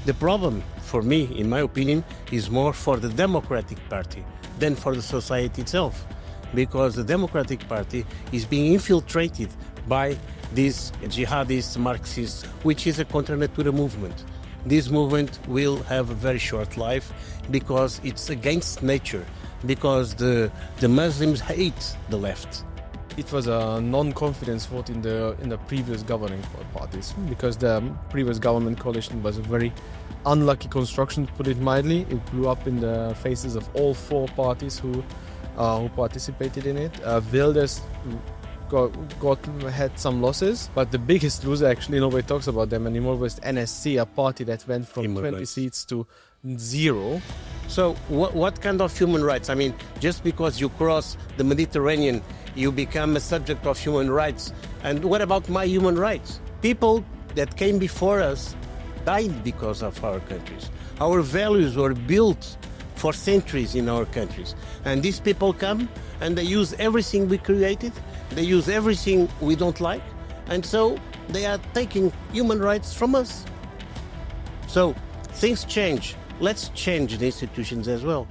The problem for me, in my opinion, is more for the Democratic Party than for the society itself, because the Democratic Party is being infiltrated by these jihadist Marxists, which is a contra natura movement. This movement will have a very short life because it's against nature, because the Muslims hate the left. It was a non-confidence vote in the previous governing parties, because the previous government coalition was a very unlucky construction, to put it mildly. It blew up in the faces of all four parties who participated in it. Wilders had some losses, but the biggest loser, actually nobody talks about them anymore, was NSC, a party that went from 20 seats to 0. So what kind of human rights? I mean, just because you cross the Mediterranean, you become a subject of human rights. And what about my human rights? People that came before us died because of our countries. Our values were built for centuries in our countries. And these people come and they use everything we created. They use everything we don't like. And so they are taking human rights from us. So things change. Let's change the institutions as well.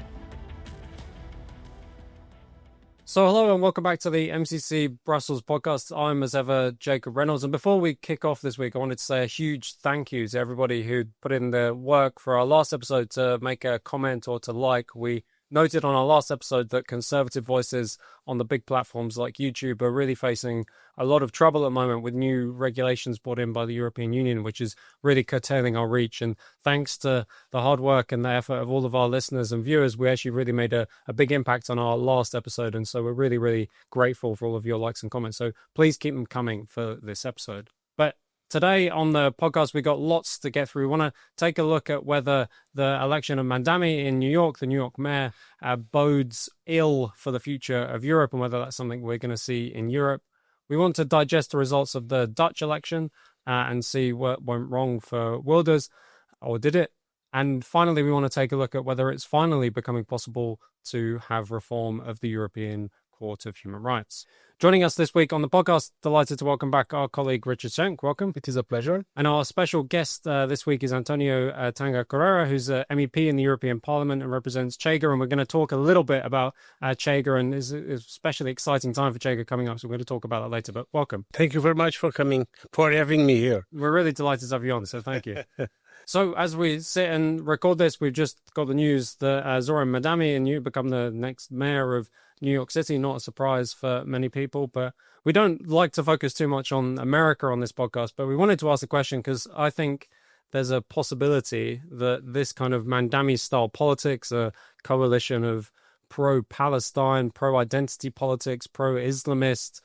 So hello and welcome back to the MCC Brussels podcast. I'm, as ever, Jacob Reynolds. And before we kick off this week, I wanted to say a huge thank you to everybody who put in the work for our last episode to make a comment or to like. We noted on our last episode that conservative voices on the big platforms like YouTube are really facing a lot of trouble at the moment with new regulations brought in by the European Union, which is really curtailing our reach. And thanks to the hard work and the effort of all of our listeners and viewers, we actually really made a big impact on our last episode. And so we're really, really grateful for all of your likes and comments. So please keep them coming for this episode. But today on the podcast, we got lots to get through. We want to take a look at whether the election of Mandani in New York, the New York mayor, bodes ill for the future of Europe and whether that's something we're going to see in Europe. We want to digest the results of the Dutch election and see what went wrong for Wilders, or did it? And finally, we want to take a look at whether it's finally becoming possible to have reform of the European Court of Human Rights. Joining us this week on the podcast, delighted to welcome back our colleague Richard Schenk. Welcome. It is a pleasure. And our special guest this week is António Tânger Corrêa, who's an MEP in the European Parliament and represents Chega. And we're going to talk a little bit about Chega, and it's a especially exciting time for Chega coming up. So we're going to talk about that later. But welcome. Thank you very much for having me here. We're really delighted to have you on, so thank you. So as we sit and record this, we've just got the news that Zoran Mandani and you become the next mayor of New York City. Not a surprise for many people, but we don't like to focus too much on America on this podcast. But we wanted to ask the question because I think there's a possibility that this kind of Mandami-style politics, a coalition of pro-Palestine, pro-identity politics, pro-Islamist,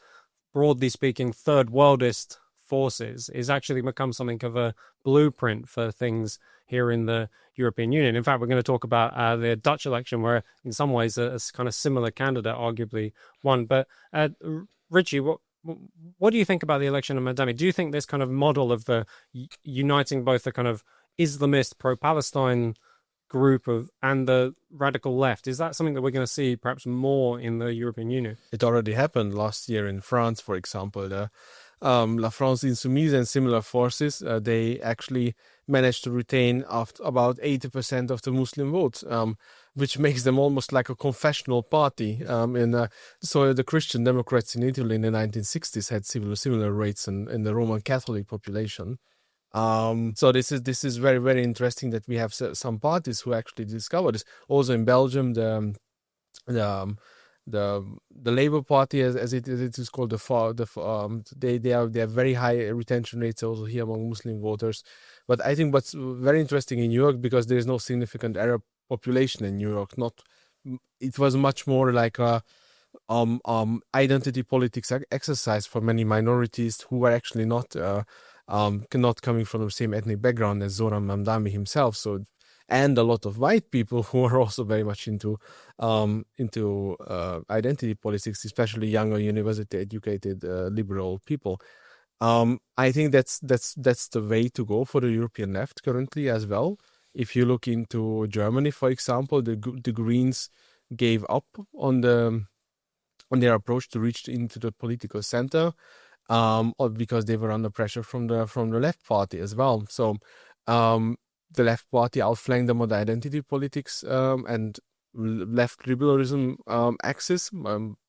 broadly speaking, third-worldist forces, is actually become something of a blueprint for things here in the European Union. In fact, we're going to talk about the Dutch election, where in some ways a kind of similar candidate arguably won. But Richie, what do you think about the election of Mandani? Do you think this kind of model of the uniting both the kind of Islamist pro-Palestine group and the radical left, is that something that we're going to see perhaps more in the European Union? It already happened last year in France, for example. La France Insoumise and similar forces, they actually managed to retain about 80% of the Muslim votes, which makes them almost like a confessional party. So the Christian Democrats in Italy in the 1960s had similar rates in the Roman Catholic population. So this is very, very interesting that we have some parties who actually discovered this. Also in Belgium, the Labour Party, as it is called, they have very high retention rates also here among Muslim voters. But I think what's very interesting in New York, because there is no significant Arab population in New York, it was much more like a identity politics exercise for many minorities who were actually not coming from the same ethnic background as Zoran Mamdani himself. So, and a lot of white people who are also very much into identity politics, especially younger university-educated liberal people. I think that's the way to go for the European left currently as well. If you look into Germany, for example, the Greens gave up on their approach to reach into the political center, because they were under pressure from the left party as well. So the left party outflanked them on the identity politics and left liberalism axis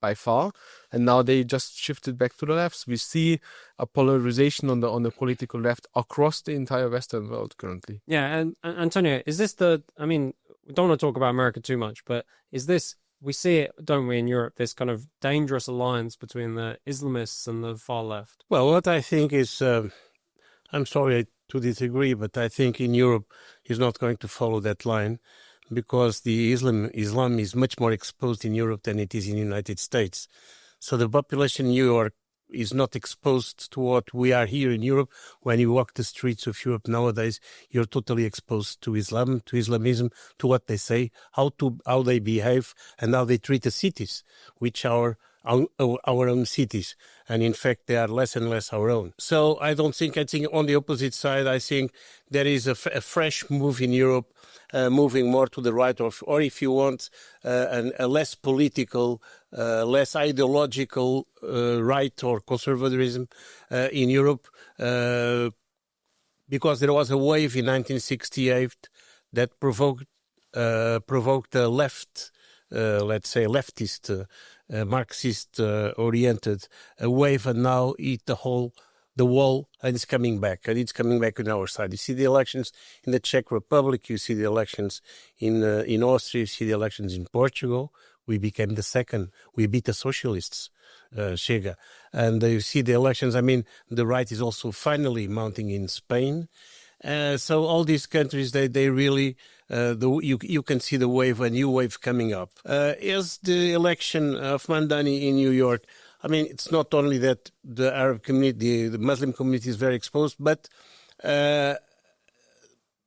by far, and now they just shifted back to the left. We see a polarization on the political left across the entire Western world currently. Yeah, and Antonio, is this I mean, we don't want to talk about America too much, but is this, we see it, don't we, in Europe, this kind of dangerous alliance between the Islamists and the far left? Well, what I think is, I'm sorry to disagree, but I think in Europe is not going to follow that line, because the Islam is much more exposed in Europe than it is in the United States. So the population in New York is not exposed to what we are here in Europe. When you walk the streets of Europe nowadays, you're totally exposed to Islam, to Islamism, to what they say, how they behave, and how they treat the cities, which are our own cities. And in fact, they are less and less our own. So I think on the opposite side, I think there is a fresh move in Europe, moving more to the right, or if you want, a less political, less ideological right or conservatism in Europe, because there was a wave in 1968 that provoked a left, let's say leftist, Marxist-oriented wave, and now the wall, and it's coming back, and it's coming back on our side. You see the elections in the Czech Republic, you see the elections in Austria, you see the elections in Portugal. We became the second. We beat the socialists, Chega. And you see the elections, I mean, the right is also finally mounting in Spain. So all these countries, they really, you can see the wave, a new wave coming up. As the election of Mandani in New York, I mean, it's not only that the Arab community, the Muslim community is very exposed, but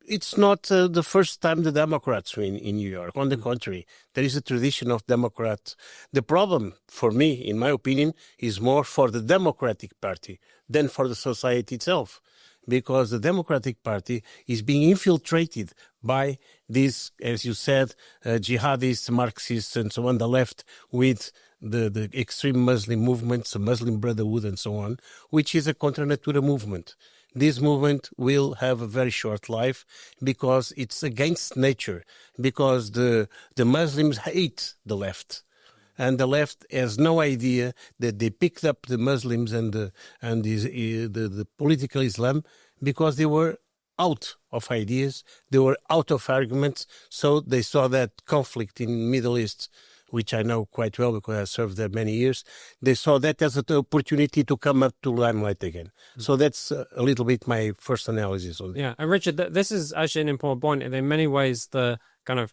it's not the first time the Democrats win in New York. On the contrary, there is a tradition of Democrats. The problem, for me, in my opinion, is more for the Democratic Party than for the society itself, because the Democratic Party is being infiltrated by these, as you said, jihadists, Marxists, and so on, the left, with the extreme Muslim movements, the Muslim Brotherhood, and so on, which is a contra natura movement. This movement will have a very short life because it's against nature, because the Muslims hate the left. And the left has no idea that they picked up the Muslims and the political Islam because they were out of ideas, they were out of arguments. So they saw that conflict in the Middle East, which I know quite well because I served there many years. They saw that as an opportunity to come up to limelight again. So that's a little bit my first analysis on it. Yeah, and Richard, this is actually an important point. And in many ways, the kind of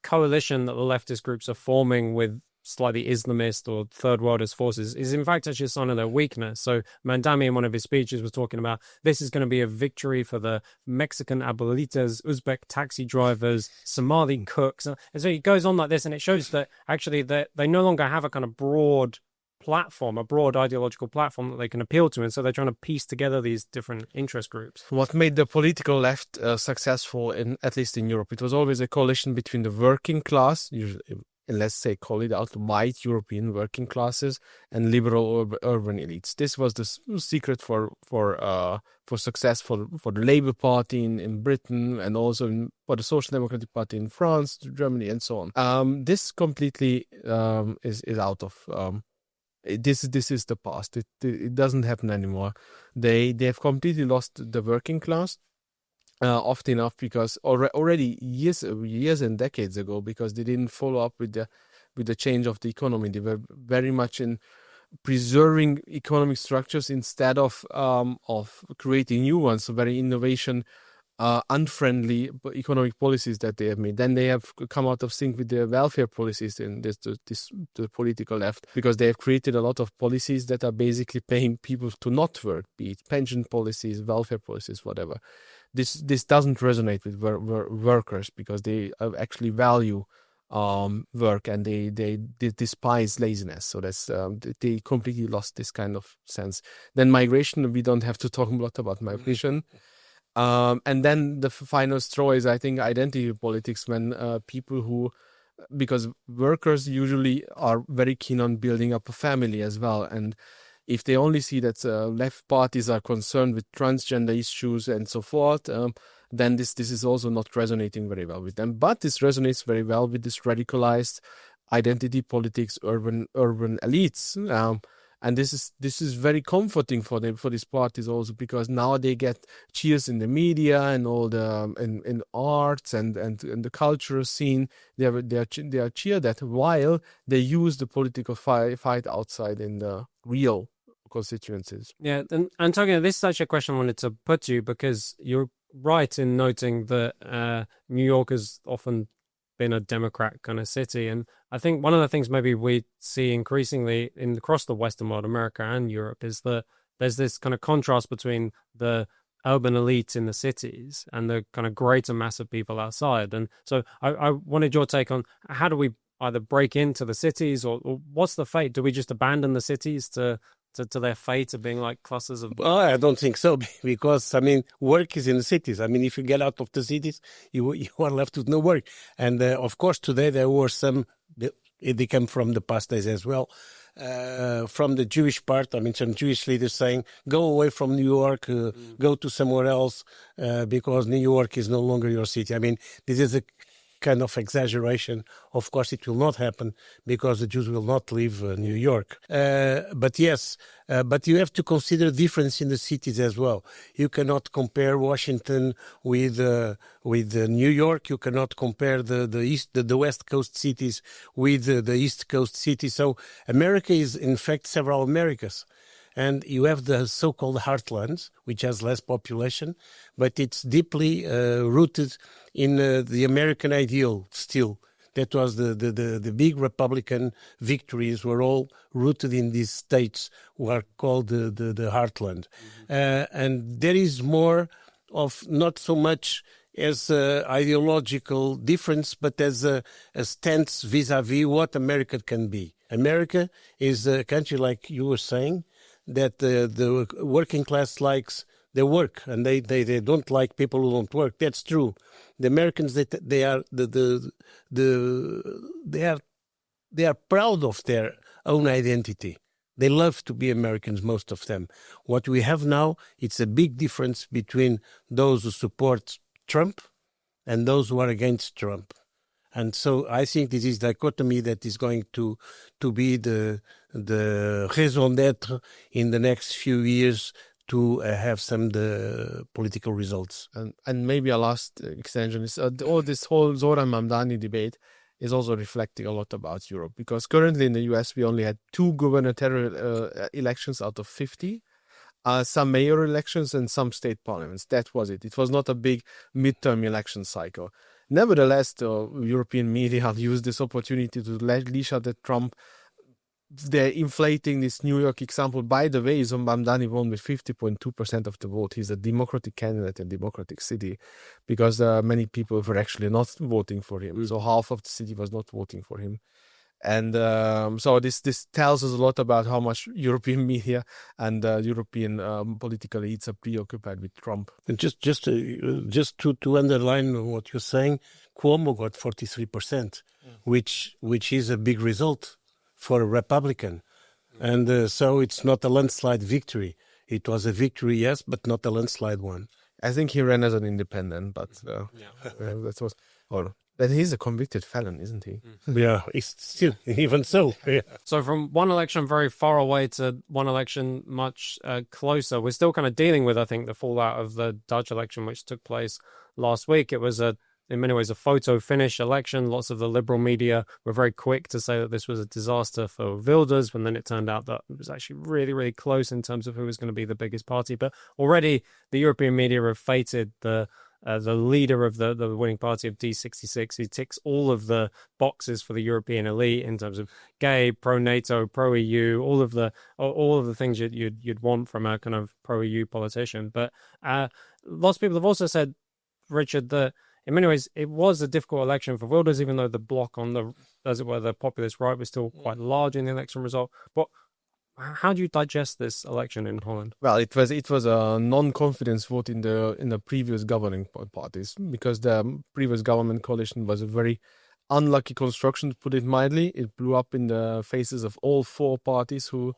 coalition that the leftist groups are forming with slightly Islamist or third worldist forces is in fact actually a sign of their weakness. So Mandami in one of his speeches was talking about this is going to be a victory for the Mexican abuelitas, Uzbek taxi drivers, Somali cooks. And so it goes on like this, and it shows that actually they no longer have a kind of broad platform, a broad ideological platform that they can appeal to, and so they're trying to piece together these different interest groups. What made the political left successful, at least in Europe, it was always a coalition between the working class, usually, and let's say call it out, white European working classes and liberal urban elites. This was the secret for success for the Labour Party in Britain, and also for the Social Democratic Party in France, Germany, and so on. This completely is out of. This is the past. It doesn't happen anymore. They have completely lost the working class. Often enough because already years and decades ago, because they didn't follow up with the change of the economy. They were very much in preserving economic structures instead of creating new ones. So very innovation unfriendly economic policies that they have made. Then they have come out of sync with the welfare policies in the political left, because they have created a lot of policies that are basically paying people to not work, be it pension policies, welfare policies, whatever. This doesn't resonate with workers, because they actually value work, and they despise laziness. So that's they completely lost this kind of sense. Then migration, we don't have to talk a lot about migration. And then the final straw is, I think, identity politics, when people who, because workers usually are very keen on building up a family as well, and if they only see that left parties are concerned with transgender issues and so forth, then this is also not resonating very well with them. But this resonates very well with this radicalized identity politics, urban elites. And this is very comforting for them, for these parties also, because now they get cheers in the media and all the in arts and the cultural scene. They are cheered at, while they use the political fight outside in the real constituencies. Yeah, and António, this is actually a question I wanted to put to you, because you're right in noting that New York has often been a Democrat kind of city, and I think one of the things maybe we see increasingly across the Western world, America and Europe, is that there's this kind of contrast between the urban elite in the cities and the kind of greater mass of people outside. And so I wanted your take on, how do we either break into the cities, or what's the fate? Do we just abandon the cities to their fate of being like clusters of... Well, I don't think so, because, I mean, work is in the cities. I mean, if you get out of the cities, you are left with no work. And, of course, today there were some, they come from the past days as well, from the Jewish part. I mean, some Jewish leaders saying, go away from New York, go to somewhere else, because New York is no longer your city. I mean, this is a kind of exaggeration. Of course, it will not happen, because the Jews will not leave New York. But yes, but you have to consider difference in the cities as well. You cannot compare Washington with New York. You cannot compare the West Coast cities with the East Coast cities. So America is, in fact, several Americas. And you have the so-called heartlands, which has less population, but it's deeply rooted in the American ideal still. That was the big Republican victories were all rooted in these states who are called the heartland. And there is more of, not so much as ideological difference, but as a stance vis-a-vis what America can be. America is a country, like you were saying, that the working class likes their work, and they don't like people who don't work. That's true. The Americans, they are proud of their own identity. They love to be Americans, most of them. What we have now, it's a big difference between those who support Trump and those who are against Trump. And so I think this is dichotomy that is going to be the raison d'être in the next few years to have some the political results. And maybe a last extension is all this whole Zoran Mamdani debate is also reflecting a lot about Europe, because currently in the US we only had 2 gubernatorial elections out of 50. Some mayor elections and some state parliaments. That was it. It was not a big midterm election cycle. Nevertheless, the European media used this opportunity to leash out at Trump. They're inflating this New York example. By the way, Mamdani won with 50.2% of the vote. He's a Democratic candidate in a Democratic city, because many people were actually not voting for him. So half of the city was not voting for him. And so this tells us a lot about how much European media and European political elites are preoccupied with Trump. And just to underline what you're saying, Cuomo got 43%, which is a big result for a Republican. And so it's not a landslide victory. It was a victory, yes, but not a landslide one. I think he ran as an independent, but that was... But he's a convicted felon, isn't he? Yeah, he's still, even so. Yeah. So from one election very far away to one election much closer, we're still kind of dealing with, I think, the fallout of the Dutch election, which took place last week. It was, in many ways, a photo finish election. Lots of the liberal media were very quick to say that this was a disaster for Wilders, when then it turned out that it was actually really, really close in terms of who was going to be the biggest party. But already the European media have fated the leader of the winning party of D66, who ticks all of the boxes for the European elite in terms of gay, pro-NATO, pro-EU, all of the things you'd want from a kind of pro-EU politician. But lots of people have also said, Richard, that in many ways it was a difficult election for Wilders, even though the bloc on the, as it were, the populist right was still quite large in the election result. But how do you digest this election in Holland? Well, it was a non-confidence vote in the previous governing parties, because the previous government coalition was a very unlucky construction, to put it mildly. It blew up in the faces of all 4 parties who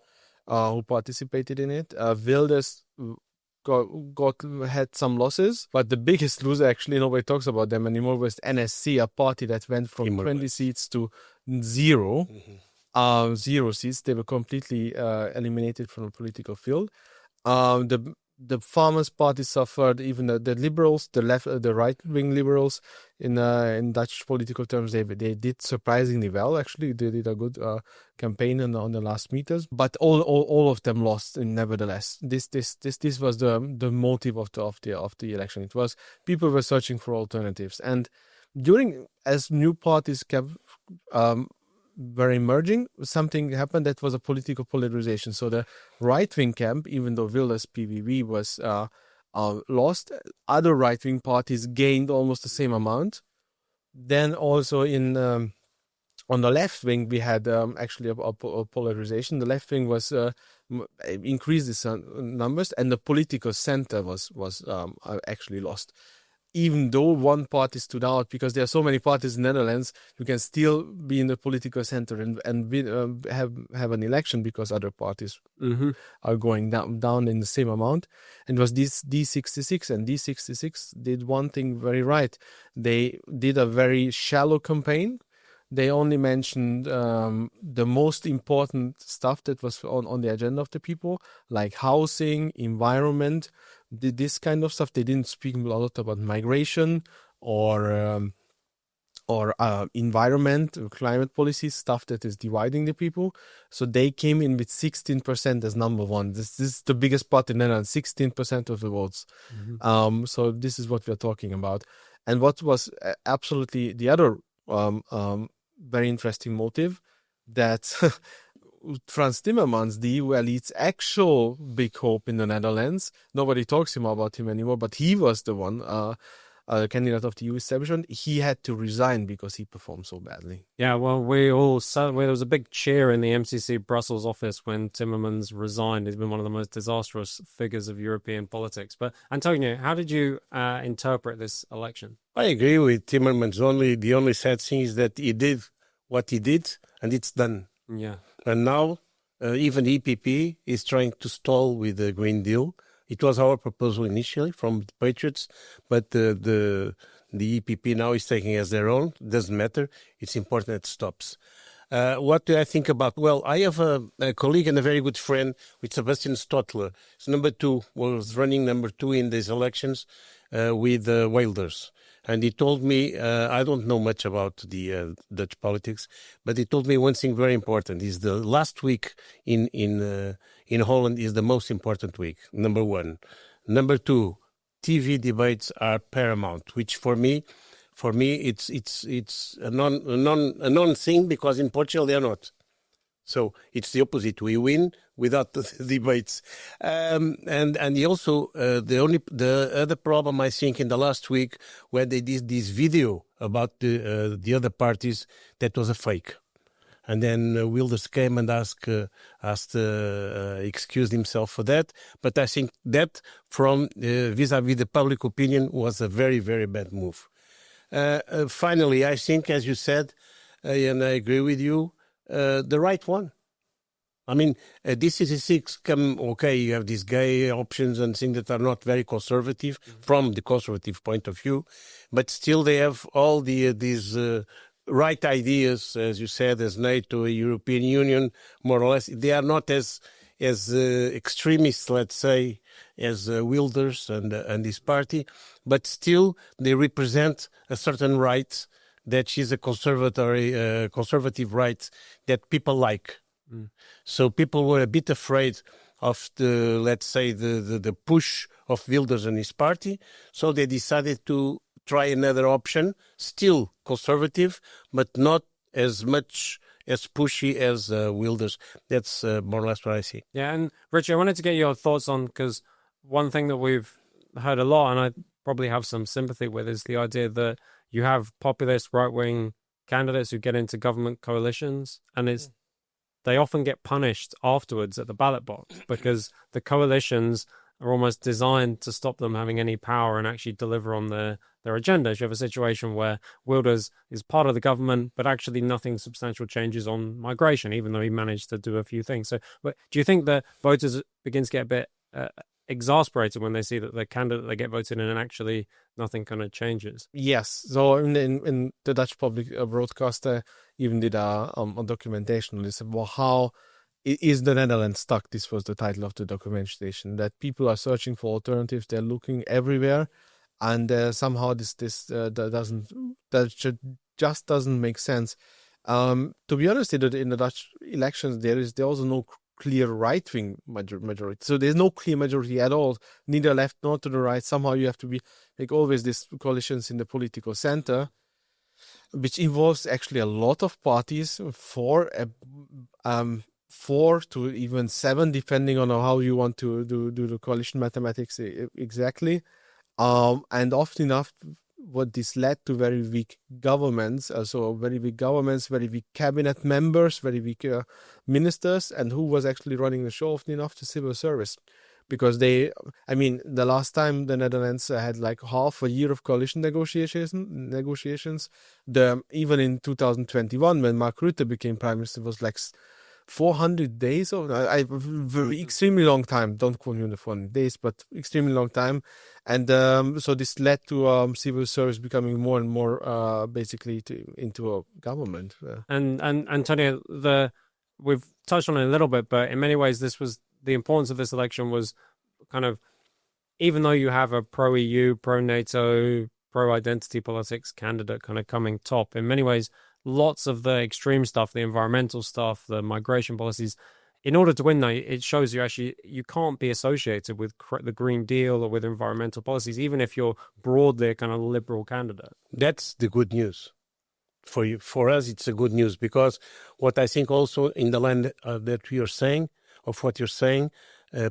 participated in it. Wilders had some losses, but the biggest loser, actually, nobody talks about them anymore, was NSC, a party that went from 20 seats to zero. 0 seats. They were completely eliminated from the political field. The Farmers' Party suffered. Even the liberals, the right-wing liberals, in Dutch political terms, they did surprisingly well. Actually, they did a good campaign on the last meters. But all of them lost. Nevertheless, this was the motive of the election. It was people were searching for alternatives, and as new parties were emerging, something happened that was a political polarization. So the right-wing camp, even though Wilders' PVV was lost, other right-wing parties gained almost the same amount. Then also on the left wing, we had actually a polarization. The left wing was increased its numbers, and the political center was actually lost. Even though one party stood out, because there are so many parties in the Netherlands, you can still be in the political center and have an election because other parties are going down in the same amount. And it was this D66, and D66 did one thing very right. They did a very shallow campaign. They only mentioned the most important stuff that was on the agenda of the people, like housing, environment, this kind of stuff. They didn't speak a lot about migration or environment, climate policy, stuff that is dividing the people. So they came in with 16% as number one. This is the biggest part in the Netherlands, 16% of the votes. So this is what we're talking about. And what was absolutely the other very interesting motive, that Frans Timmermans, the EU elite's actual big hope in the Netherlands, nobody talks about him anymore, but he was the one, candidate of the EU establishment. He had to resign because he performed so badly. Yeah, well, there was a big cheer in the MCC Brussels office when Timmermans resigned. He's been one of the most disastrous figures of European politics. But António, how did you interpret this election? I agree with Timmermans. The only sad thing is that he did what he did, and it's done. Yeah. And now even EPP is trying to stall with the Green Deal. It was our proposal initially from the Patriots, but the EPP now is taking as their own. It doesn't matter. It's important that it stops. What do I think about? Well, I have a colleague and a very good friend with Sebastian Stotler. He's was running number 2 in these elections with Wilders. And he told me, I don't know much about the Dutch politics, but he told me one thing very important, is the last week in Holland is the most important week, number 1. Number 2, TV debates are paramount, which for me it's a non-thing, because in Portugal they are not. So it's the opposite. We win without the debates. And he also, the other problem, I think, in the last week, where they did this video about the other parties, that was a fake. And then Wilders came and excused himself for that. But I think that from vis-a-vis the public opinion was a very, very bad move. Finally, I think, as you said, and I agree with you, the right one. I mean, D66 you have these gay options and things that are not very conservative from the conservative point of view, but still they have all these right ideas, as you said, as NATO, European Union, more or less. They are not as extremists, let's say, as Wilders and his party, but still they represent a certain right that is a conservative right that people like. So people were a bit afraid of the push of Wilders and his party. So they decided to try another option, still conservative, but not as much as pushy as Wilders. That's more or less what I see. Yeah, and Richie, I wanted to get your thoughts on, because one thing that we've heard a lot, and I probably have some sympathy with, is the idea that you have populist right-wing candidates who get into government coalitions, and they often get punished afterwards at the ballot box, because the coalitions are almost designed to stop them having any power and actually deliver on their agendas. You have a situation where Wilders is part of the government, but actually nothing substantial changes on migration, even though he managed to do a few things. So, but do you think that voters begin to get a bit exasperated when they see that the candidate they get voted in and actually nothing kind of changes. Yes. So in the Dutch public broadcaster even did a documentation on this about how is the Netherlands stuck. This was the title of the documentation, that people are searching for alternatives. They're looking everywhere, and somehow this just doesn't make sense. To be honest, in the Dutch elections, there's also no clear right-wing majority. So there's no clear majority at all, neither left nor to the right. Somehow you have to be, like always, these coalitions in the political center, which involves actually a lot of parties, 4 to even 7, depending on how you want to do the coalition mathematics exactly. And often enough, what this led to very weak governments, very weak cabinet members, very weak ministers, and who was actually running the show often enough? The civil service. Because the last time the Netherlands had like half a year of coalition negotiations, even in 2021, when Mark Rutte became prime minister, was like 400 days of extremely long time. Don't quote me on the 400 days, but extremely long time. And so this led to civil service becoming more and more basically into a government. And António, we've touched on it a little bit, but in many ways this was the importance of this election was kind of, even though you have a pro-EU, pro-NATO, pro-identity politics candidate kind of coming top, in many ways lots of the extreme stuff, the environmental stuff, the migration policies, in order to win, it shows you can't be associated with the Green Deal or with environmental policies, even if you're broadly a kind of liberal candidate. That's the good news. For you, for us, it's a good news, because what I think also in the land that we are saying, of what you're saying,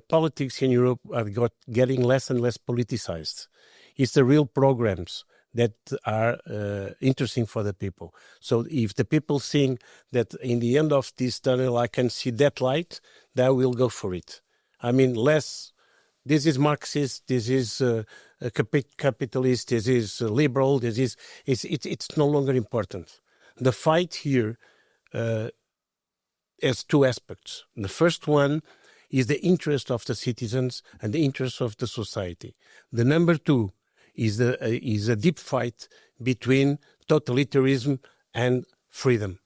politics in Europe are getting less and less politicized. It's the real programs that are interesting for the people. So if the people think that in the end of this tunnel I can see that light, they will go for it. I mean, less, this is Marxist, this is capitalist, this is liberal, it's no longer important. The fight here has 2 aspects. The first one is the interest of the citizens and the interest of the society. The number 2 is a deep fight between totalitarianism and freedom.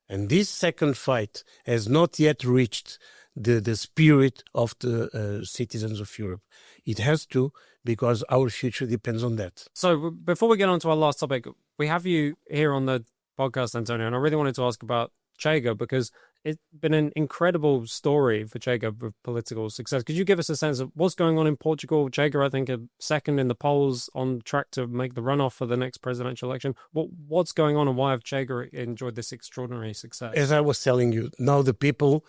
And this second fight has not yet reached the spirit of the citizens of Europe. It has to, because our future depends on that. So before we get on to our last topic, we have you here on the podcast, António, and I really wanted to ask about Chega, because it's been an incredible story for Chega with political success. Could you give us a sense of what's going on in Portugal? Chega, I think, are second in the polls, on track to make the runoff for the next presidential election. What's going on, and why have Chega enjoyed this extraordinary success? As I was telling you, now the people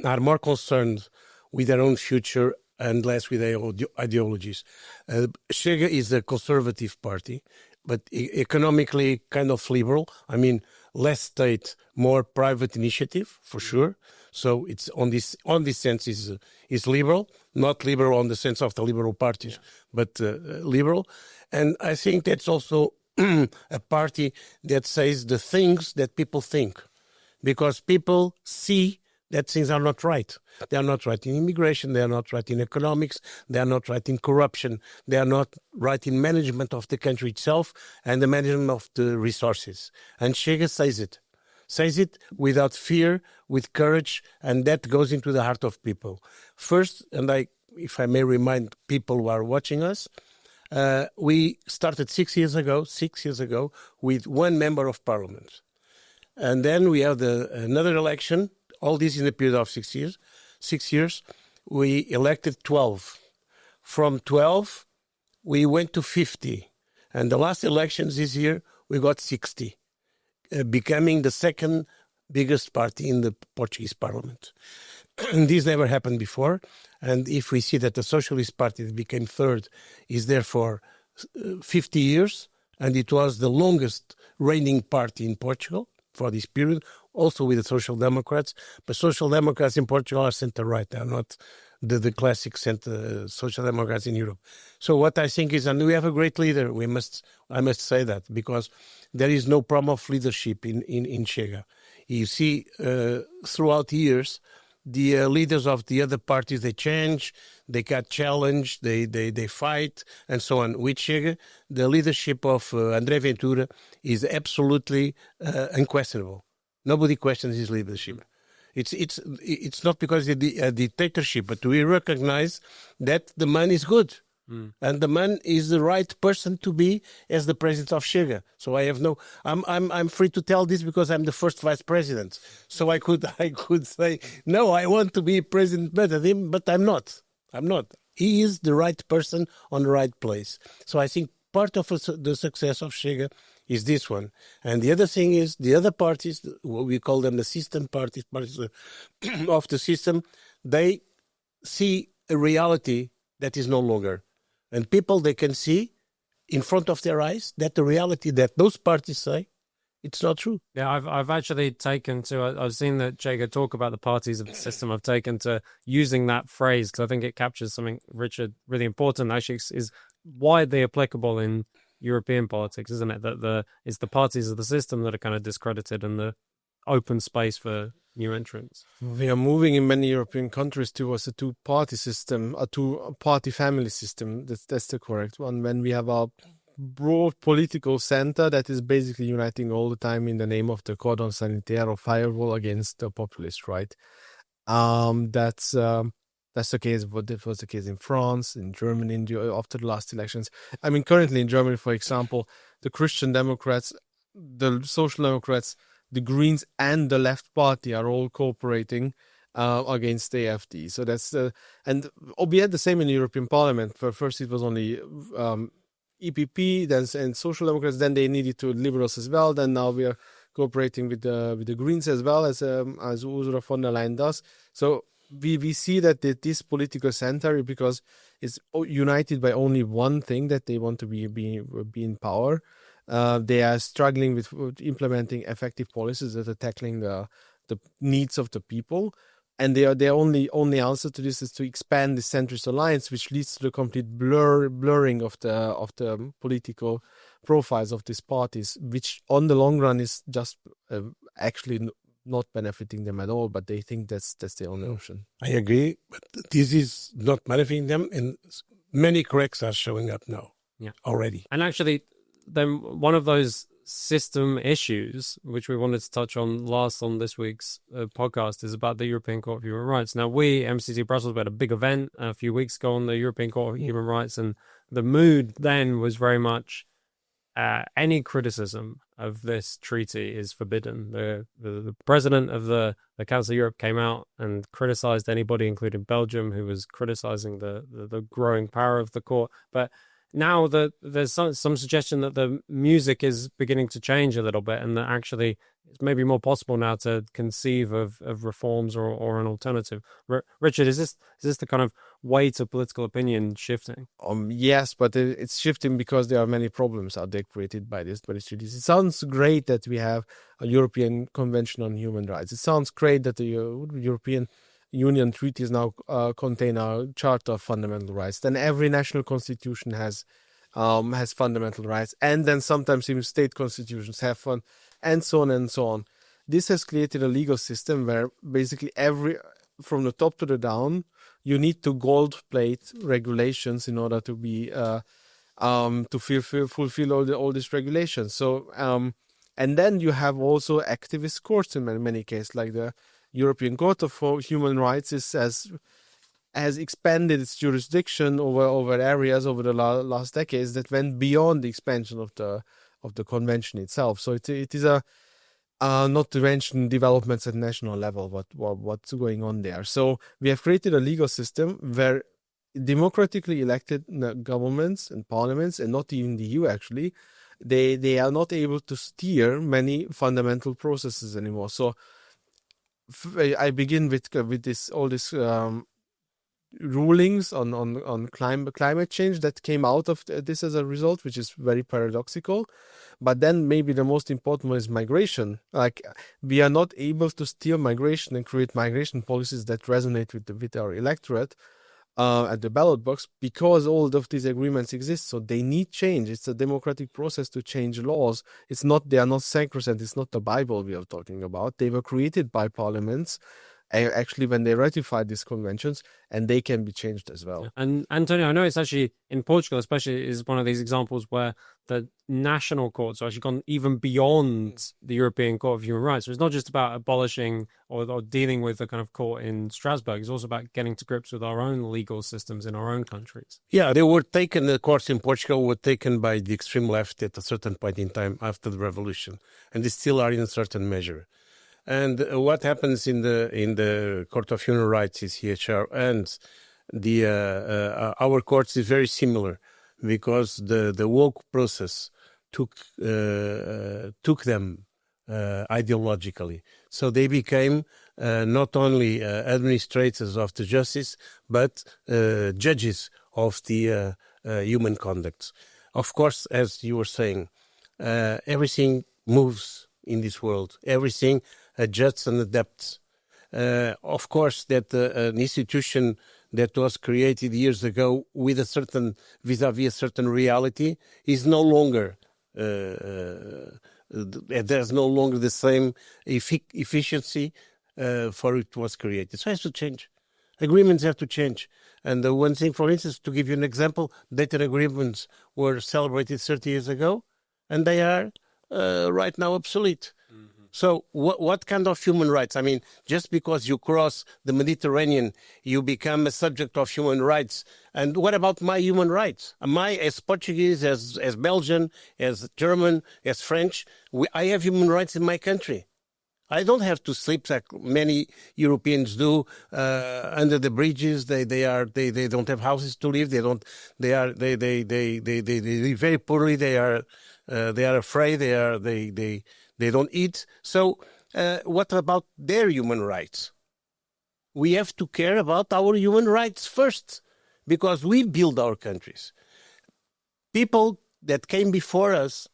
are more concerned with their own future and less with their ideologies. Chega is a conservative party, but economically kind of liberal. I mean, less state, more private initiative, for sure. So it's on this sense is liberal, not liberal on the sense of the liberal parties, but liberal. And I think that's also a party that says the things that people think, because people see that things are not right. They are not right in immigration, they are not right in economics, they are not right in corruption, they are not right in management of the country itself and the management of the resources. And Chega says it without fear, with courage, and that goes into the heart of people. First, and if I may remind people who are watching us, we started 6 years ago with 1 member of parliament. And then we have another election. All this in a period of 6 years. 6 years, we elected 12. From 12, we went to 50. And the last elections this year, we got 60, becoming the second biggest party in the Portuguese parliament. And this never happened before. And if we see that the Socialist Party that became third is there for 50 years, and it was the longest reigning party in Portugal for this period, also with the Social Democrats. But Social Democrats in Portugal are center-right. They are not the classic Social Democrats in Europe. So what I think is, and we have a great leader, I must say that, because there is no problem of leadership in Chega. You see, throughout the years, the leaders of the other parties, they change, they get challenged, they fight, and so on. With Chega, the leadership of André Ventura is absolutely unquestionable. Nobody questions his leadership. It's not because it's a dictatorship, but we recognize that the man is good. And the man is the right person to be as the president of Chega. So I have I'm free to tell this because I'm the first vice president. So I could say, no, I want to be president better than him, but I'm not. He is the right person on the right place. So I think part of the success of Chega is this one. And the other thing is the other parties, what we call them the system parties of the system, they see a reality that is no longer. And people, they can see in front of their eyes that the reality that those parties say, it's not true. Yeah, I've actually taken to, I've seen that Chega talk about the parties of the system. I've taken to using that phrase because I think it captures something, Richard, really important, actually is widely applicable in European politics, isn't it? That it's the parties of the system that are kind of discredited and the open space for new entrants. We are moving in many European countries towards a two-party system, a two-party family system. That's the correct one. When we have a broad political center that is basically uniting all the time in the name of the cordon sanitaire or firewall against the populist, right? That's the case. That was the case in France, in Germany, after the last elections. I mean, currently in Germany, for example, the Christian Democrats, the Social Democrats, the Greens and the Left Party are all cooperating against the AfD. So that's and we had the same in the European Parliament. First, it was only EPP, and Social Democrats. Then they needed to Liberals as well. Then now we are cooperating with the Greens as well as Ursula von der Leyen does. So we see that this political center, because it's united by only one thing, that they want to be in power. They are struggling with implementing effective policies that are tackling the needs of the people, and their only answer to this is to expand the centrist alliance, which leads to the complete blurring of the political profiles of these parties, which on the long run is just actually not benefiting them at all. But they think that's the only option. I agree, but this is not benefiting them, and many cracks are showing up now. Yeah, already. And actually, then one of those system issues, which we wanted to touch on last on this week's podcast, is about the European Court of Human Rights. Now, we, MCC Brussels, we had a big event a few weeks ago on the European Court of Human Rights, and the mood then was very much any criticism of this treaty is forbidden. The president of the Council of Europe came out and criticized anybody, including Belgium, who was criticizing the growing power of the court. But now that there's some suggestion that the music is beginning to change a little bit, and that actually it's maybe more possible now to conceive of reforms or an alternative. Richard, is this the kind of weight of political opinion shifting? Yes, but it's shifting because there are many problems out there created by this treaties. It sounds great that we have a European Convention on Human Rights. It sounds great that the European Union treaties now contain a Charter of Fundamental Rights. Then every national constitution has fundamental rights, and then sometimes even state constitutions have one, and so on and so on. This has created a legal system where basically from the top to the down, you need to gold plate regulations in order to be fulfill all these regulations. So and then you have also activist courts in many cases, like the European Court of Human Rights has expanded its jurisdiction over areas over the last decades that went beyond the expansion of the convention itself. So it is not to mention developments at national level, what's going on there. So we have created a legal system where democratically elected governments and parliaments, and not even the EU actually, they are not able to steer many fundamental processes anymore. So I begin with all this rulings on climate change that came out of this as a result, which is very paradoxical. But then maybe the most important one is migration. Like, we are not able to steer migration and create migration policies that resonate with our electorate at the ballot box, because all of these agreements exist. So they need change. It's a democratic process to change laws. They are not sacrosanct. It's not the Bible we are talking about. They were created by parliaments actually when they ratify these conventions, and they can be changed as well. And António, I know it's actually in Portugal, especially, is one of these examples where the national courts are actually gone even beyond the European Court of Human Rights. So it's not just about abolishing or dealing with the kind of court in Strasbourg. It's also about getting to grips with our own legal systems in our own countries. Yeah, they were taken, the courts in Portugal were taken by the extreme left at a certain point in time after the revolution, and they still are in a certain measure. And what happens in the Court of Human Rights is ECHR, and our courts is very similar, because the woke process took them ideologically. So they became not only administrators of the justice, but judges of the human conduct. Of course, as you were saying, everything moves in this world. Everything adjusts and adapts. Of course, that an institution that was created years ago with a certain vis-a-vis a certain reality is no longer there's no longer the same efficiency for it was created. So it has to change. Agreements have to change. And the one thing, for instance, to give you an example, data agreements were celebrated 30 years ago, and they are right now obsolete. So what kind of human rights? I mean, just because you cross the Mediterranean, you become a subject of human rights. And what about my human rights? As Portuguese, as Belgian, as German, as French, I have human rights in my country. I don't have to sleep like many Europeans do under the bridges. They don't have houses to live. They live very poorly. They are afraid. They don't eat. So what about their human rights? We have to care about our human rights first, because we build our countries. People that came before us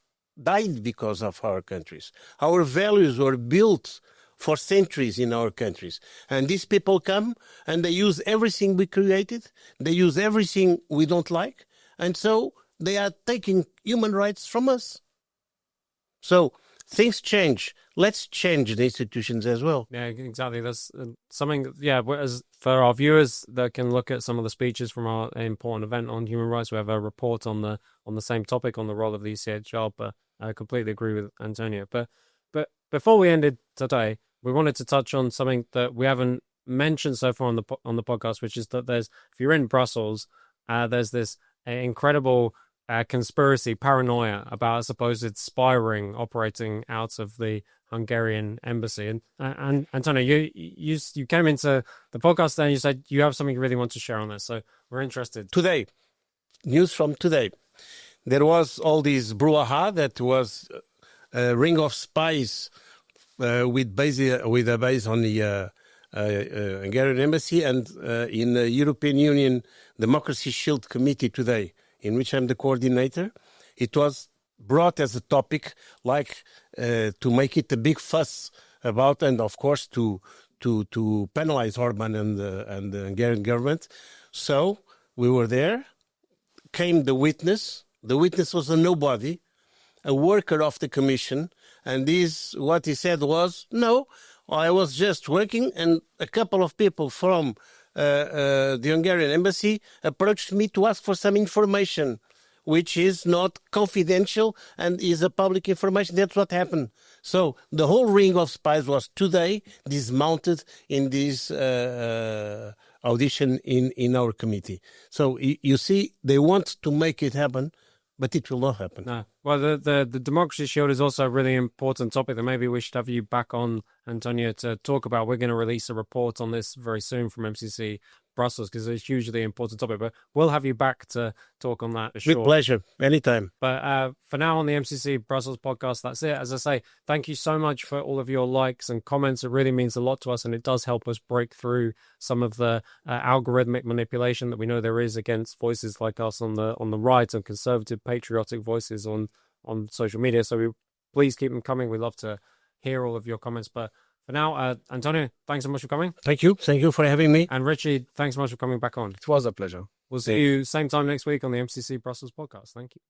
died because of our countries. Our values were built for centuries in our countries. And these people come and they use everything we created. They use everything we don't like. And so they are taking human rights from us. So things change. Let's change the institutions as well. Yeah, exactly. That's something, as for our viewers that can look at some of the speeches from our important event on human rights, we have a report on the same topic, on the role of the ECHR, but I completely agree with António. But before we ended today, we wanted to touch on something that we haven't mentioned so far on the podcast, which is that if you're in Brussels, there's this incredible conspiracy, paranoia about a supposed spy ring operating out of the Hungarian embassy. And António, you came into the podcast and you said you have something you really want to share on this. So we're interested. Today, news from today. There was all this brouhaha that was a ring of spies with a base on the Hungarian embassy and in the European Union Democracy Shield Committee today, in which I'm the coordinator. It was brought as a topic, to make it a big fuss about, and of course to penalize Orban and the Hungarian government. So we were there. Came the witness. The witness was a nobody, a worker of the commission, and what he said was, no, I was just working, and a couple of people from the Hungarian embassy approached me to ask for some information, which is not confidential and is a public information. That's what happened. So the whole ring of spies was today dismounted in this audition in our committee. So you see, they want to make it happen, but it will not happen. No. Well, the Democracy Shield is also a really important topic that maybe we should have you back on, António, to talk about. We're going to release a report on this very soon from MCC Brussels, because it's hugely important topic, but we'll have you back to talk on that. With pleasure, anytime. But for now on the MCC Brussels podcast, that's it. As I say, thank you so much for all of your likes and comments. It really means a lot to us, and it does help us break through some of the algorithmic manipulation that we know there is against voices like us on the right and conservative, patriotic voices on social media. So please keep them coming. We'd love to hear all of your comments. But for now, António, thanks so much for coming. Thank you. Thank you for having me. And Richie, thanks so much for coming back on. It was a pleasure. We'll see you same time next week on the MCC Brussels podcast. Thank you.